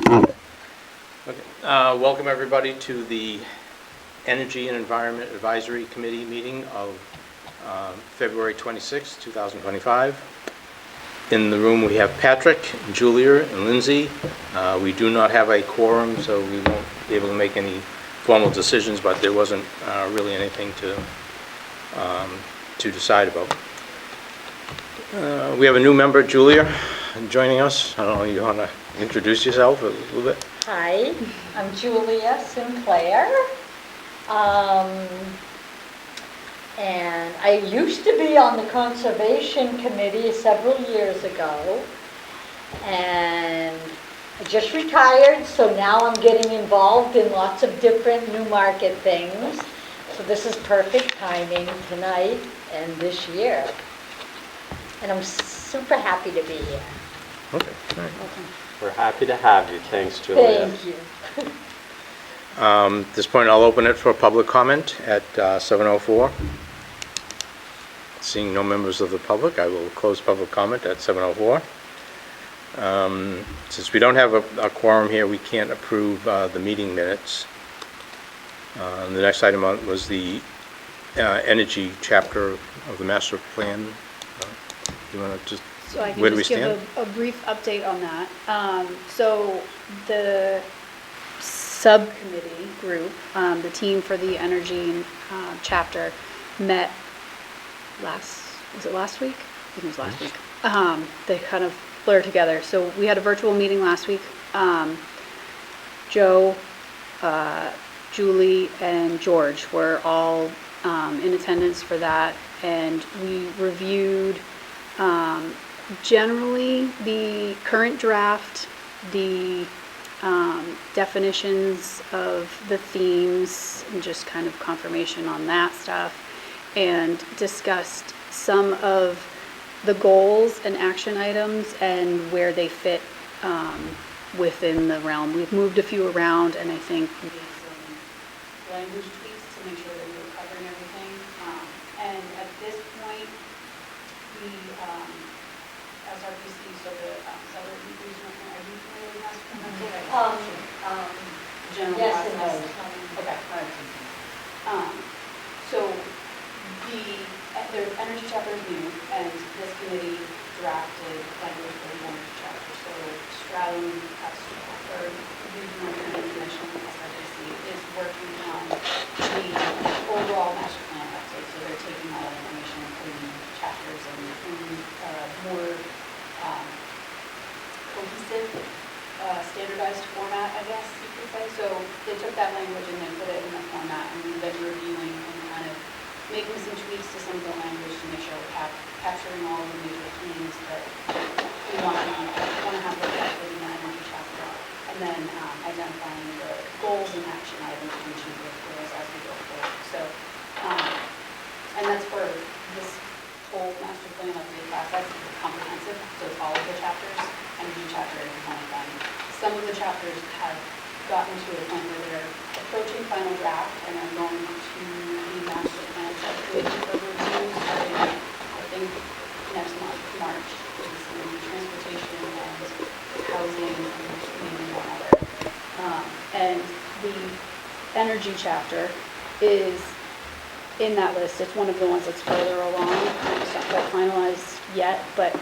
Okay. Welcome everybody to the Energy and Environment Advisory Committee meeting of February 26, 2025. In the room we have Patrick, Julia, and Lindsay. We do not have a quorum, so we won't be able to make any formal decisions, but there wasn't really anything to decide about. We have a new member, Julia, joining us. I don't know, you want to introduce yourself a little bit? Hi, I'm Julia Sinclair. And I used to be on the Conservation Committee several years ago. And I just retired, so now I'm getting involved in lots of different Newmarket things. So this is perfect timing tonight and this year. And I'm super happy to be here. Okay, all right. We're happy to have you. Thanks, Julia. Thank you. At this point, I'll open it for public comment at 7:04. Seeing no members of the public, I will close public comment at 7:04. Since we don't have a quorum here, we can't approve the meeting minutes. The next item was the energy chapter of the master plan. You want to just, So I can where do we just give stand? a brief update on that. So the subcommittee group, the team for the energy chapter met was it last week? I think it was last week. They kind of blurred together. So we had a virtual meeting last week. Joe, Julie, and George were all in attendance for that, and we reviewed generally the current draft, the definitions of the themes, and just kind of confirmation on that stuff, and discussed some of the goals and action items and where they fit within the realm. We've moved a few around, and I think made some language tweaks to make sure that we were covering everything. And at this point, the SRPC, so the Southern Regional Plan, are you familiar with master plan? General Yes and no. process. Okay. So the energy chapter is new, and this committee drafted language for the energy chapter. So Stratum, or Regional Planning Commission, SRPC, is working on the overall master plan update. So they're taking all that information, including chapters, and more cohesive, standardized format, I guess you could say. So they took that language and then put it in the format, and we've been reviewing and kind of making some tweaks to some of the language to make sure we're capturing all of the major themes that we want to have reflected in the energy chapter, and then identifying the goals and action items to achieve those goals as we go forward. So, and that's for this whole master plan update process. It's comprehensive, so it's all of the chapters. Energy chapter is one of them. Some of the chapters have gotten to a point where they're approaching final draft and are going to the master plan subcommittee for review starting, I think, next month, March. It's going to be transportation and housing and maybe one other. And the energy chapter is in that list. It's one of the ones that's further along. It's not quite finalized yet, but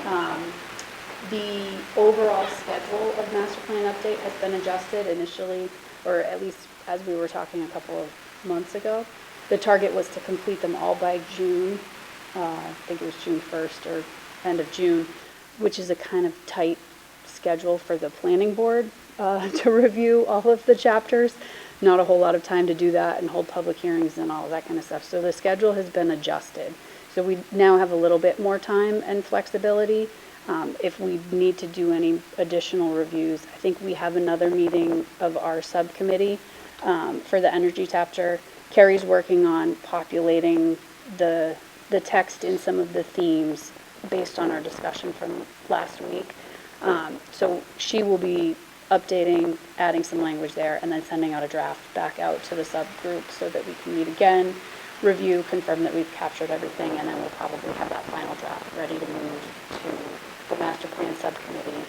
the overall schedule of master plan update has been adjusted initially, or at least as we were talking a couple of months ago. The target was to complete them all by June. I think it was June 1st or end of June, which is a kind of tight schedule for the planning board to review all of the chapters. Not a whole lot of time to do that and hold public hearings and all of that kind of stuff. So the schedule has been adjusted. So we now have a little bit more time and flexibility. If we need to do any additional reviews, I think we have another meeting of our subcommittee for the energy chapter. Carrie's working on populating the text in some of the themes based on our discussion from last week. So she will be updating, adding some language there, and then sending out a draft back out to the subgroup so that we can meet again, review, confirm that we've captured everything, and then we'll probably have that final draft ready to move to the master plan subcommittee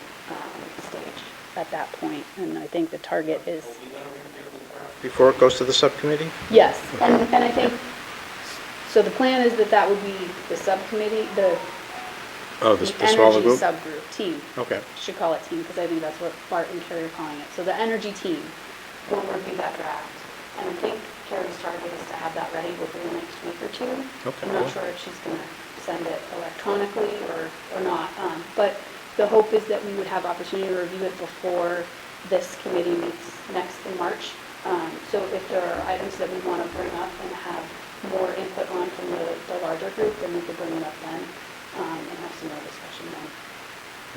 stage at that point, and I think the target is, Before it goes to the subcommittee? yes, and I think, so the plan is that that would be the subcommittee, Oh, the the smaller energy group? subgroup, team. Okay. Should call it team, because I think that's what Bart and Carrie are calling it. So the energy team will review that draft. And I think Carrie's target is to have that ready within the next week or two. Okay, I'm not cool. sure if she's going to send it electronically or not. But the hope is that we would have opportunity to review it before this committee meets next in March. So if there are items that we want to bring up and have more input on from the larger group, then we could bring it up then and have some more discussion then.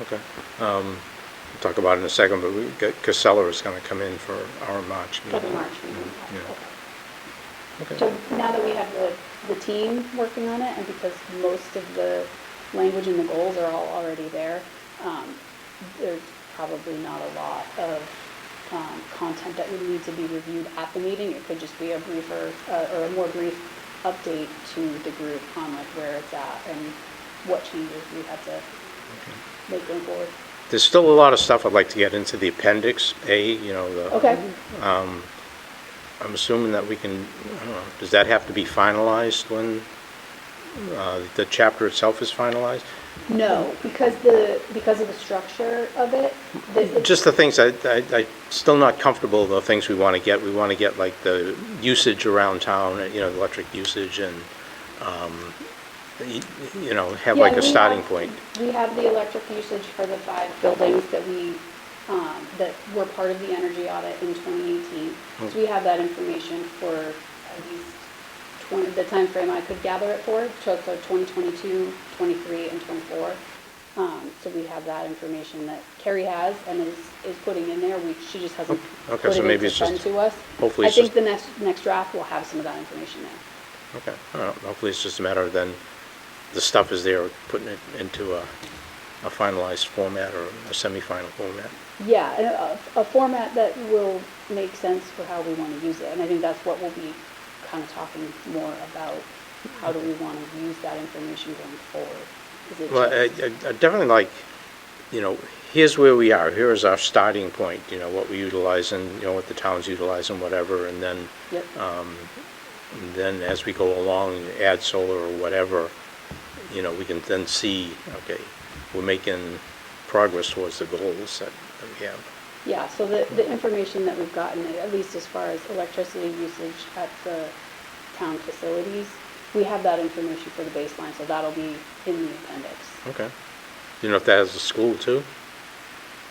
Okay. We'll talk about it in a second, but Casella is going to come in for our March For meeting. the March meeting. Yeah. Okay. Okay. So now that we have the team working on it, and because most of the language and the goals are all already there, there's probably not a lot of content that would need to be reviewed at the meeting. It could just be a briefer, or a more brief update to the group on like where it's at and what changes we had to make going forward. There's still a lot of stuff I'd like to get into the Appendix A, Okay. I'm assuming that we can, I don't know, does that have to be finalized when the chapter itself is finalized? No, because of the structure of it. Just the things I'm still not comfortable, the things we want to get. We want to get like the usage around town, electric usage and, have like a starting point. We have the electric usage for the 5 buildings that that were part of the energy audit in 2018. So we have that information for at least the time frame I could gather it for, so 2022, 23, and 24. So we have that information that Carrie has and is putting in there. She just hasn't Okay, put so it maybe into it's just- send to us. hopefully I it's think just- the next draft will have some of that information there. Okay, all right. Hopefully it's just a matter of then the stuff is there, putting it into a finalized format or a semi-final format. Yeah, and a format that will make sense for how we want to use it. And I think that's what we'll be kind of talking more about. How do we want to use that information going forward? Is it Well, just- I definitely like, here's where we are. Here is our starting point, what we utilize and, what the town's utilizing, whatever. And then, Yep. then as we go along, add solar or whatever, we can then see, okay, we're making progress towards the goals that we have. Yeah, so the information that we've gotten, at least as far as electricity usage at the town facilities, we have that information for the baseline, so that'll be in the appendix. Okay. Do you know if that has a school too?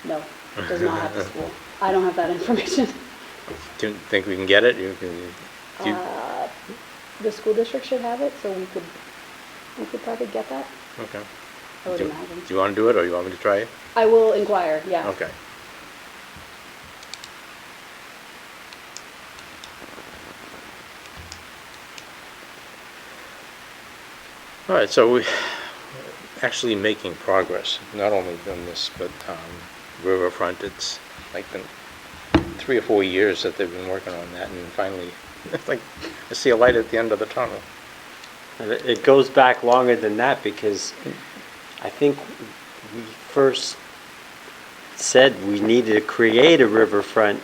No, it does not have the school. I don't have that information. Do you think we can get it? The school district should have it, so we could probably get that, Okay. I would Do imagine. you want to do it, or you want me to try it? I will inquire, yeah. Okay. All right, so we're actually making progress, not only on this, but Riverfront. It's like been 3 or 4 years that they've been working on that, and finally, it's like I see a light at the end of the tunnel. And it goes back longer than that, because I think we first said we needed to create a riverfront,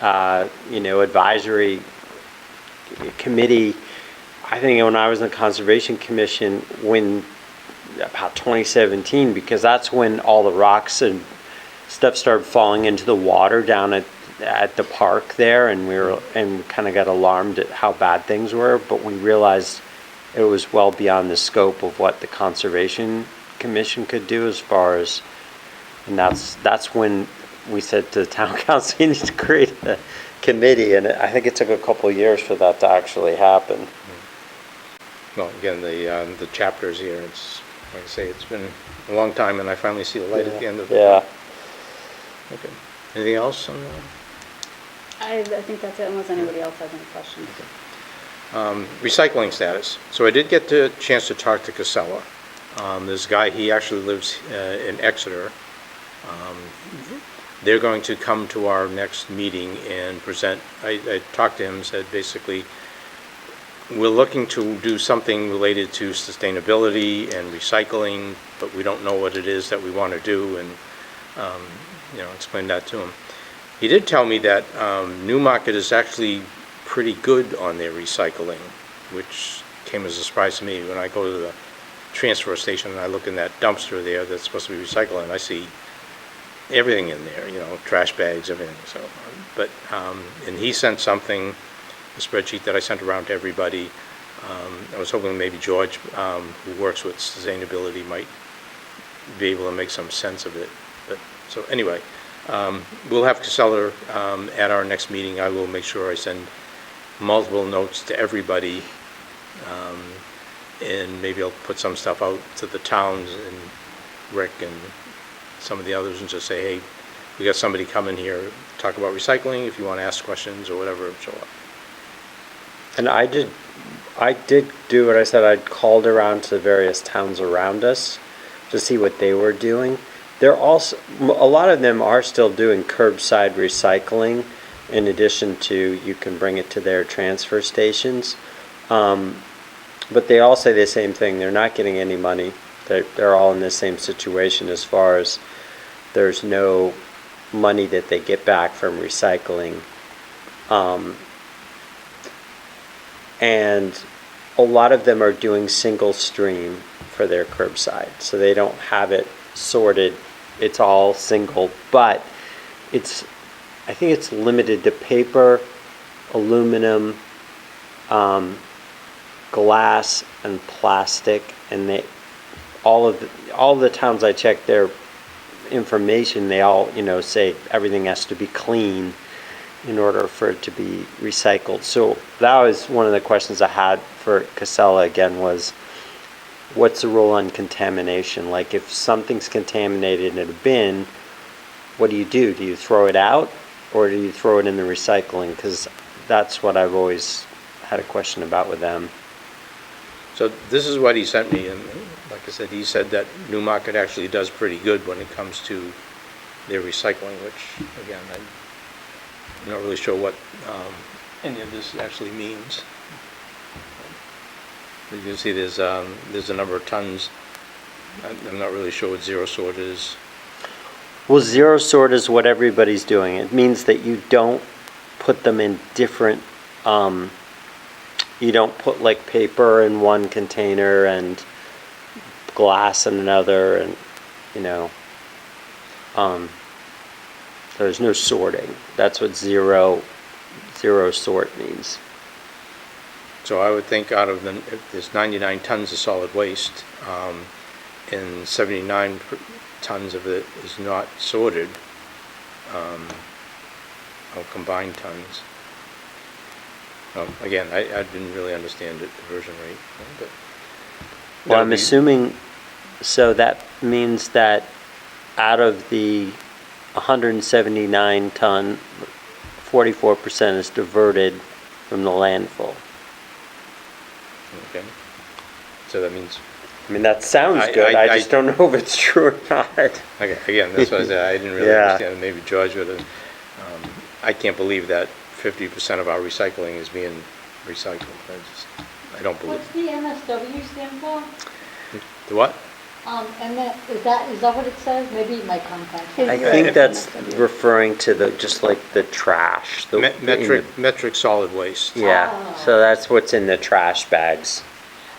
advisory committee. I think when I was in the Conservation Commission, about 2017, because that's when all the rocks and stuff started falling into the water down at the park there, and we kind of got alarmed at how bad things were, but we realized it was well beyond the scope of what the Conservation Commission could do as far as, and that's when we said to the town council, you need to create a committee, and I think it took a couple of years for that to actually happen. Well, again, the chapters here, it's, like I say, it's been a long time, and I finally see the light at the end of the tunnel. Okay. Anything else on that? I think that's it, unless anybody else has any questions. Recycling status. So I did get the chance to talk to Casella. This guy, he actually lives in Exeter. They're going to come to our next meeting and present. I talked to him and said, basically, we're looking to do something related to sustainability and recycling, but we don't know what it is that we want to do. And explained that to him. He did tell me that Newmarket is actually pretty good on their recycling, which came as a surprise to me. When I go to the transfer station and I look in that dumpster there that's supposed to be recycling, I see everything in there, trash bags, everything. So, but and he sent something, a spreadsheet that I sent around to everybody. I was hoping maybe George, who works with sustainability, might be able to make some sense of it. But so anyway, we'll have Casella at our next meeting. I will make sure I send multiple notes to everybody, and maybe I'll put some stuff out to the towns and Rick and some of the others and just say, hey, we got somebody coming here to talk about recycling. If you want to ask questions or whatever, show up. And I did do what I said. I called around to the various towns around us to see what they were doing. They're also, a lot of them are still doing curbside recycling in addition to you can bring it to their transfer stations. But they all say the same thing. They're not getting any money. They're all in the same situation as far as there's no money that they get back from recycling. And a lot of them are doing single stream for their curbside. So they don't have it sorted. It's all single, but I think it's limited to paper, aluminum, glass, and plastic. And all the towns I checked their information, they all say everything has to be clean in order for it to be recycled. So that was one of the questions I had for Casella again, was what's the rule on contamination? Like if something's contaminated in a bin, what do? Do you throw it out or do you throw it in the recycling? Because that's what I've always had a question about with them. So this is what he sent me, and like I said, he said that Newmarket actually does pretty good when it comes to their recycling, which, again, I'm not really sure what any of this actually means. You can see there's a number of tons. I'm not really sure what zero sort is. Well, zero sort is what everybody's doing. It means that you don't put them in different, you don't put like paper in one container and glass in another, and there's no sorting. That's what zero sort means. So I would think out of if there's 99 tons of solid waste, and 79 tons of it is not sorted, or combined tons. Again, I didn't really understand the conversion rate. But well, I'm assuming, so that means that out of the 179 ton, 44% is diverted from the landfill. Okay. So that means. I mean, that sounds good. I just don't know if it's true or not. Okay. Again, that's what I said. I didn't really understand. Maybe George would have. I can't believe that 50% of our recycling is being recycled. I don't believe. What's the MSW stand for? The what? And is that what it says? Maybe my contact. I think that's referring to just like the trash. Metric solid waste. Yeah. Oh. So that's what's in the trash bags.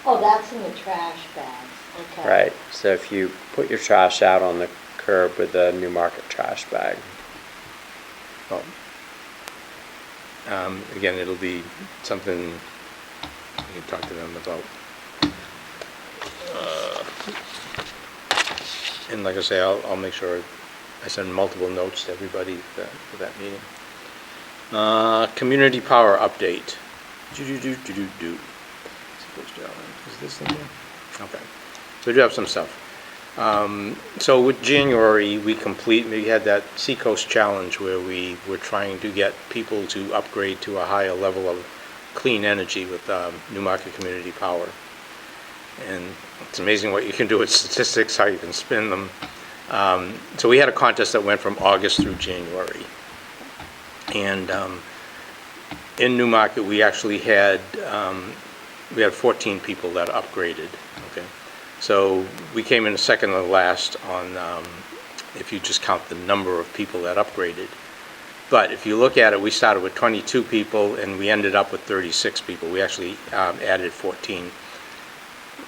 Oh, that's in the trash bags. Okay. Right. So if you put your trash out on the curb with a Newmarket trash bag. Well, again, it'll be something you can talk to them about. And like I say, I'll make sure I send multiple notes to everybody for that meeting. Community power update. Is this in here? Okay. So we do have some stuff. So with January, we had that Seacoast Challenge where we were trying to get people to upgrade to a higher level of clean energy with Newmarket Community Power. And it's amazing what you can do with statistics, how you can spin them. So we had a contest that went from August through January. And in Newmarket, we actually had 14 people that upgraded. Okay, so we came in second to last on if you just count the number of people that upgraded. But if you look at it, we started with 22 people and we ended up with 36 people. We actually added 14.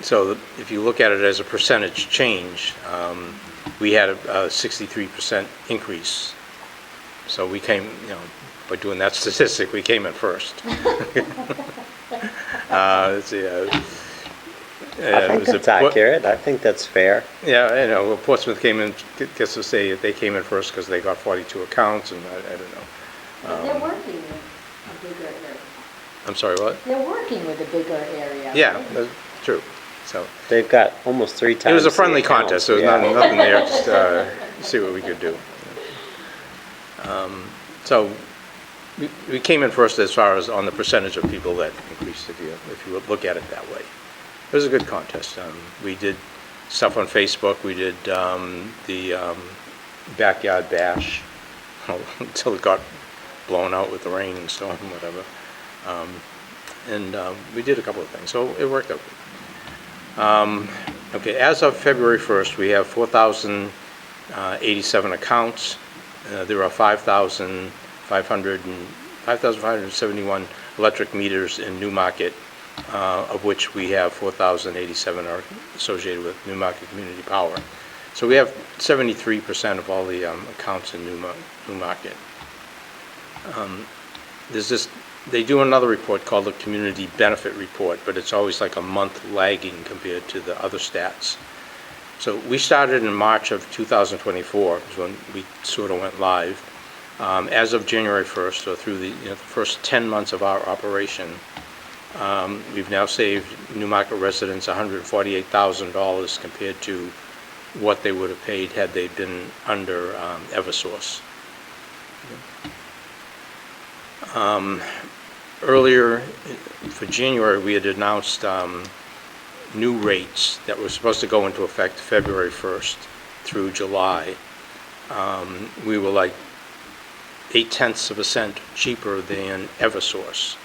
So if you look at it as a percentage change, we had a 63% increase. So we came, by doing that statistic, we came in first. Let's see, I think that's accurate. I think that's fair. Yeah, well, Portsmouth came in, gets to say they came in first because they got 42 accounts, and I don't know. But they're working with a bigger area. I'm sorry, what? They're working with a bigger area. Yeah, right? that's true. So They've got almost 3 times. it was a the friendly accounts, contest. There was yeah. nothing there, just see what we could do. So we came in first as far as on the percentage of people that increased, if you would look at it that way. It was a good contest. We did stuff on Facebook. We did the backyard bash until it got blown out with the rain and storm and whatever. And we did a couple of things, so it worked out. Okay, as of February 1st, we have 4,087 accounts. There are 5,571 electric meters in Newmarket, of which we have 4,087 are associated with Newmarket Community Power. So we have 73% of all the accounts in Newmarket. They do another report called the Community Benefit Report, but it's always like a month lagging compared to the other stats. So we started in March of 2024, is when we sort of went live. As of January 1st, so through the first 10 months of our operation, we've now saved Newmarket residents $148,000 compared to what they would have paid had they been under Eversource. Earlier for January, we had announced new rates that were supposed to go into effect February 1st through July. We were like 0.8% cheaper than Eversource.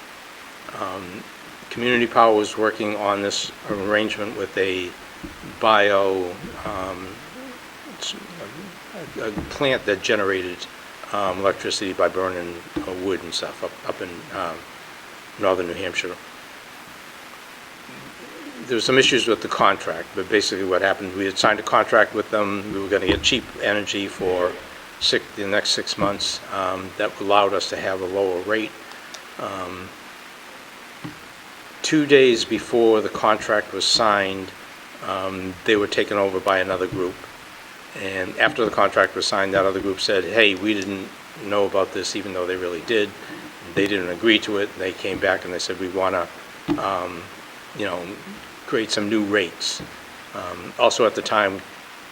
Community Power was working on this arrangement with a a plant that generated electricity by burning wood and stuff up in northern New Hampshire. There were some issues with the contract, but basically what happened, we had signed a contract with them. We were going to get cheap energy for the next 6 months. That allowed us to have a lower rate. 2 days before the contract was signed, they were taken over by another group. And after the contract was signed, that other group said, hey, we didn't know about this, even though they really did. They didn't agree to it. They came back and they said, we want to, create some new rates. Also at the time,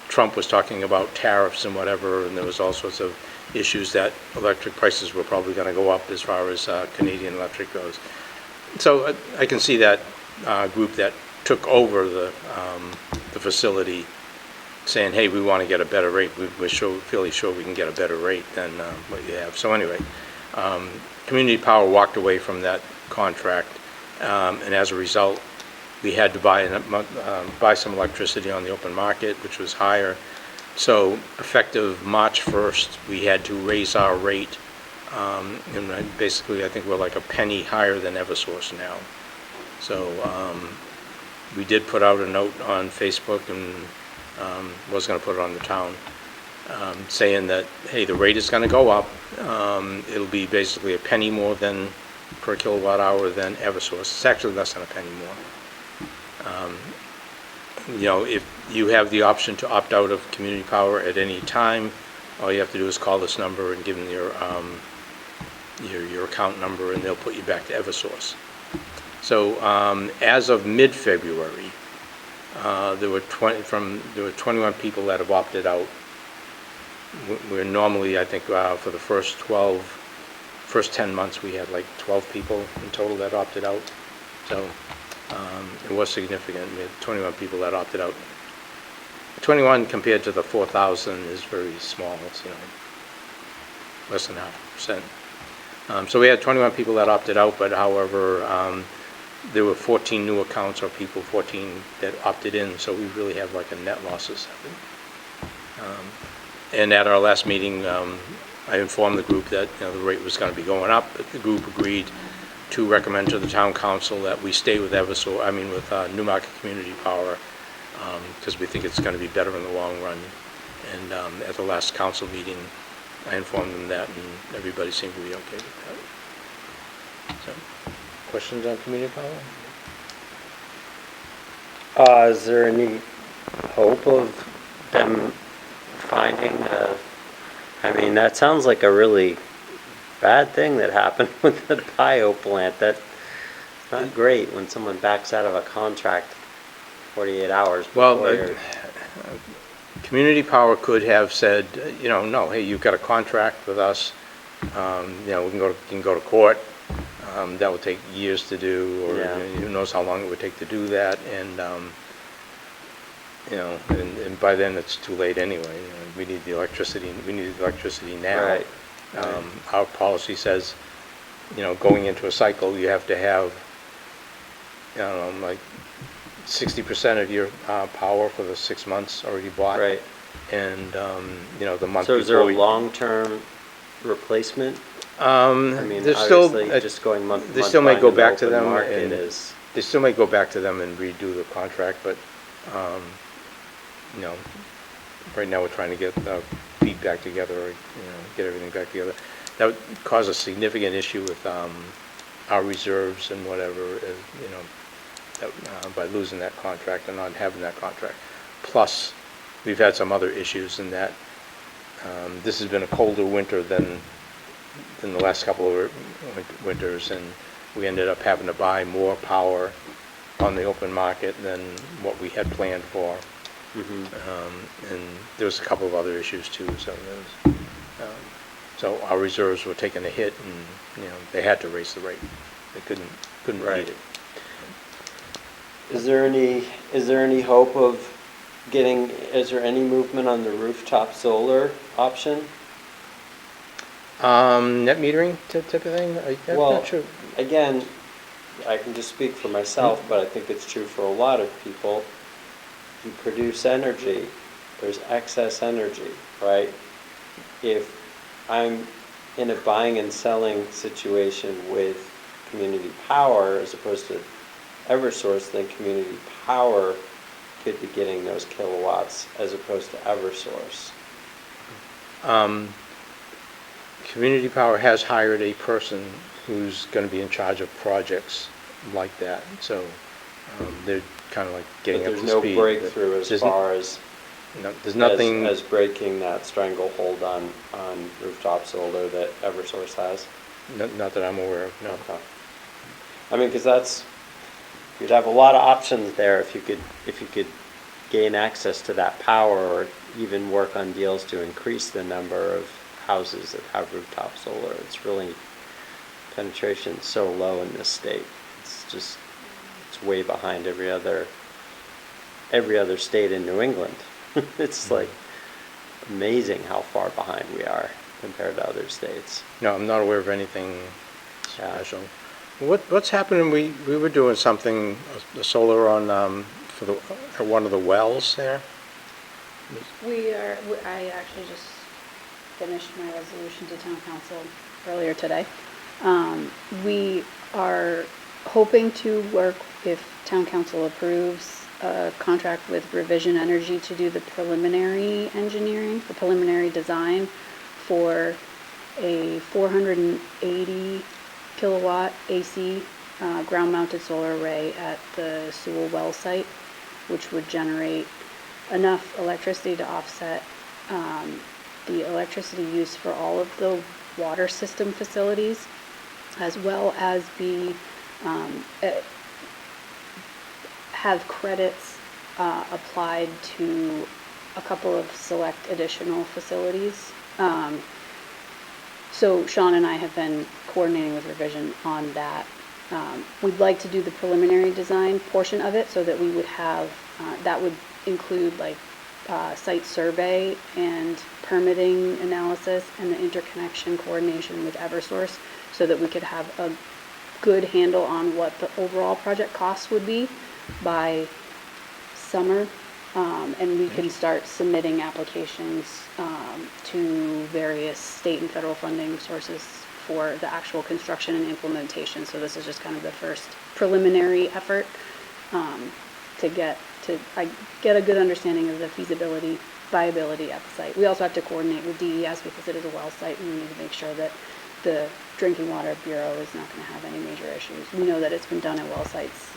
Trump was talking about tariffs and whatever, and there was all sorts of issues that electric prices were probably going to go up as far as Canadian Electric goes. So I can see that group that took over the facility saying, hey, we want to get a better rate. We're fairly sure we can get a better rate than what you have. So anyway, Community Power walked away from that contract, and as a result, we had to buy some electricity on the open market, which was higher. So effective March 1st, we had to raise our rate, and basically I think we're like a penny higher than Eversource now. So we did put out a note on Facebook, and was going to put it on the town, saying that, hey, the rate is going to go up. It'll be basically a penny more than per kilowatt hour than Eversource. It's actually less than a penny more. If you have the option to opt out of Community Power at any time, all you have to do is call this number and give them your account number, and they'll put you back to Eversource. So as of mid-February, there were 21 people that have opted out. We're normally, I think, for the first 10 months, we had like 12 people in total that opted out. So it was significant. We had 21 people that opted out. 21 compared to the 4,000 is very small. It's less than 0.5%. So we had 21 people that opted out, but however, there were 14 new accounts, or 14 that opted in, so we really have like a net loss of 7. And at our last meeting, I informed the group that, the rate was going to be going up, but the group agreed to recommend to the town council that we stay with with Newmarket Community Power, because we think it's going to be better in the long run. And at the last council meeting, I informed them that, and everybody seemed to be okay with that. So, questions on community power? Is there any hope of them finding that sounds like a really bad thing that happened with the bio plant. That's not great when someone backs out of a contract 48 hours before. Well, community power could have said, no, hey, you've got a contract with us. We can go to court. That would take years to do, or who knows how long it would take to do that, and and by then it's too late anyway. We need the electricity. We need the electricity now. Right. Our policy says, going into a cycle, you have to have, like 60% of your power for the 6 months already bought. Right. And the month So before. is there a long-term replacement? There's obviously, still just going month. they still may buying go in the back to open them, market and is. they still may go back to them and redo the contract, but right now we're trying to get feet back together, or get everything back together. That would cause a significant issue with our reserves and whatever, by losing that contract and not having that contract. Plus, we've had some other issues in that this has been a colder winter than the last couple of winters, and we ended up having to buy more power on the open market than what we had planned for. And there was a couple of other issues too. So our reserves were taking a hit, and they had to raise the rate. They couldn't Right. beat it. Is there any hope of getting? Is there any movement on the rooftop solar option? Net metering type of thing? I'm Well, not sure. again, I can just speak for myself, but I think it's true for a lot of people. You produce energy, there's excess energy, right? If I'm in a buying and selling situation with community power as opposed to Eversource, then community power could be getting those kilowatts as opposed to Eversource. Community Power has hired a person who's going to be in charge of projects like that, so they're kind of like getting But up to there's no speed. breakthrough as far as There's nothing. as breaking that stranglehold on rooftop solar that Eversource has. Not that I'm aware of, no. Okay. I mean, because you'd have a lot of options there if you could gain access to that power, or even work on deals to increase the number of houses that have rooftop solar. It's really, penetration's so low in this state. It's way behind every other state in New England. It's like amazing how far behind we are compared to other states. No, I'm not aware of anything special. What's happening? We were doing something, the solar on at one of the wells there. I actually just finished my resolution to town council earlier today. We are hoping to work, if town council approves, a contract with Revision Energy to do the preliminary engineering, the preliminary design for a 480 kilowatt AC ground-mounted solar array at the Sewell well site, which would generate enough electricity to offset the electricity used for all of the water system facilities, as well as have credits applied to a couple of select additional facilities. So Sean and I have been coordinating with Revision on that. We'd like to do the preliminary design portion of it so that we would have, that would include like site survey and permitting analysis and the interconnection coordination with Eversource, so that we could have a good handle on what the overall project costs would be by summer And we can start submitting applications to various state and federal funding sources for the actual construction and implementation. So this is just kind of the first preliminary effort to get a good understanding of the feasibility, viability at the site. We also have to coordinate with DES because it is a well site, and we need to make sure that the Drinking Water Bureau is not going to have any major issues. We know that it's been done at well sites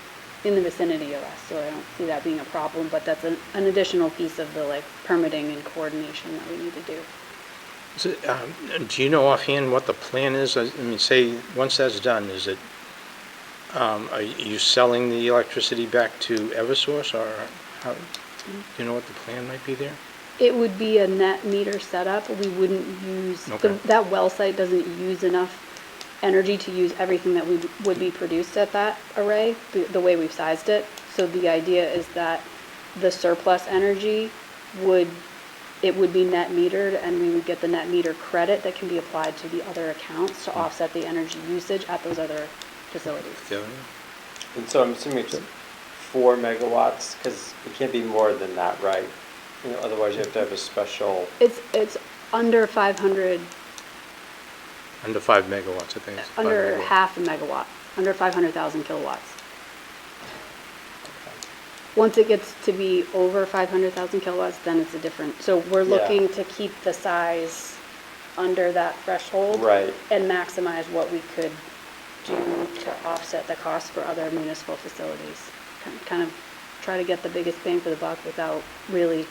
in the vicinity of us, so I don't see that being a problem, but that's an additional piece of the permitting and coordination that we need to do. Do you know offhand what the plan is? I mean, say, once that's done, is it, are you selling the electricity back to Eversource, or how, do you know what the plan might be there? It would be a net meter setup. We wouldn't use, Okay. that well site doesn't use enough energy to use everything that would be produced at that array, the way we've sized it. So the idea is that the surplus energy would be net metered, and we would get the net meter credit that can be applied to the other accounts to offset the energy usage at those other facilities. And so I'm assuming it's 4 megawatts, because it can't be more than that, right? Otherwise you have to have a special. It's under 500, Under 5 megawatts, I think. It's 5 under megawatts. half a megawatt, under 500,000 kilowatts. Once it gets to be over 500,000 kilowatts, then it's a different, so we're Yeah. looking to keep the size under that threshold. Right. And maximize what we could do to offset the cost for other municipal facilities. Kind of try to get the biggest bang for the buck without really,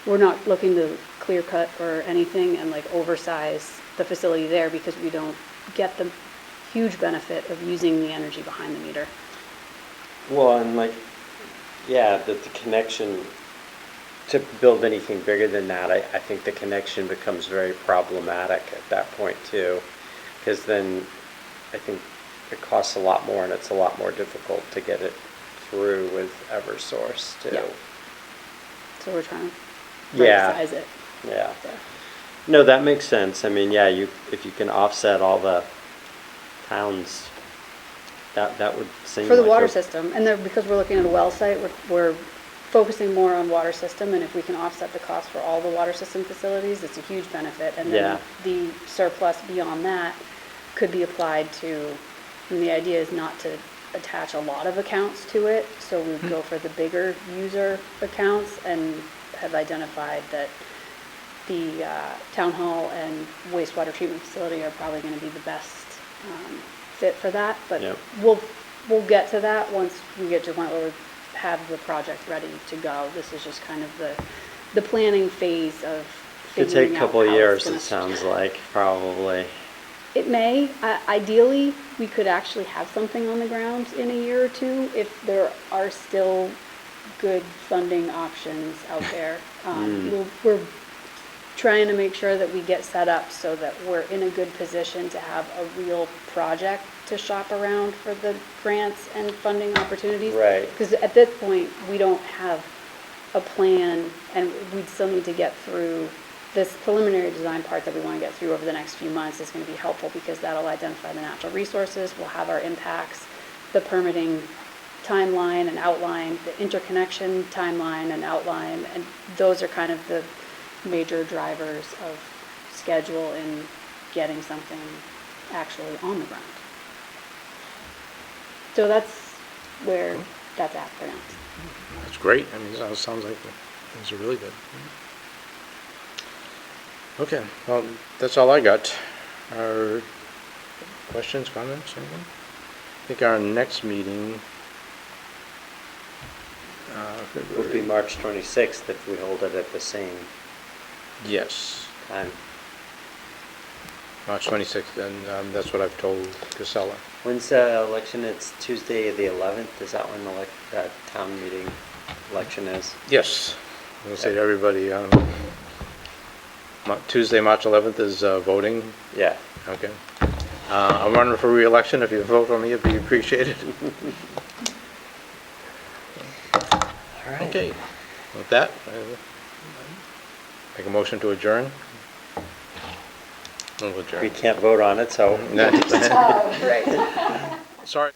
we're not looking to clear cut or anything and oversize the facility there, because we don't get the huge benefit of using the energy behind the meter. Well, and the connection, to build anything bigger than that, I think the connection becomes very problematic at that point too. Because then I think it costs a lot more, and it's a lot more difficult to get it through with Eversource too. Yeah. So we're trying to Yeah. right-size it. Yeah. So. No, that makes sense. I mean, yeah, if you can offset all the towns, that would seem For the like water a- system, and then because we're looking at a well site, we're focusing more on water system, and if we can offset the cost for all the water system facilities, it's a huge benefit. And then Yeah. the surplus beyond that could be applied to, and the idea is not to attach a lot of accounts to it, so we would go for the bigger user accounts, and have identified that the town hall and wastewater treatment facility are probably going to be the best fit for that, but Yep. we'll get to that once we get to a point where we have the project ready to go. This is just kind of the planning phase of Could figuring take a out couple how of it's years, gonna it sounds like, probably. It may. Ideally, we could actually have something on the ground in a year or two if there are still good funding options out there. We're trying to make sure that we get set up so that we're in a good position to have a real project to shop around for the grants and funding opportunities. Right. Because at this point, we don't have a plan, and we'd still need to get through this preliminary design part that we want to get through over the next few months. Is going to be helpful because that'll identify the natural resources, we'll have our impacts, the permitting timeline and outline, the interconnection timeline and outline, and those are kind of the major drivers of schedule in getting something actually on the ground. So that's where that's at for now. That's great. I mean, it sounds like things are really good. Okay, well, that's all I got. Our questions, comments, anything? I think our next meeting, Would be March 26th if we hold it at the same yes, time. March 26th, and that's what I've told Casella. When's the election? It's Tuesday the 11th? Is that when that town meeting election is? Yes, I'm going to say to everybody, Tuesday, March 11th is voting. Yeah. Okay. I'm running for re-election. If you vote for me, it'd be appreciated. All right. Okay, with that, make a motion to adjourn. We'll adjourn. We can't vote on it, so. No. Oh, right. Sorry.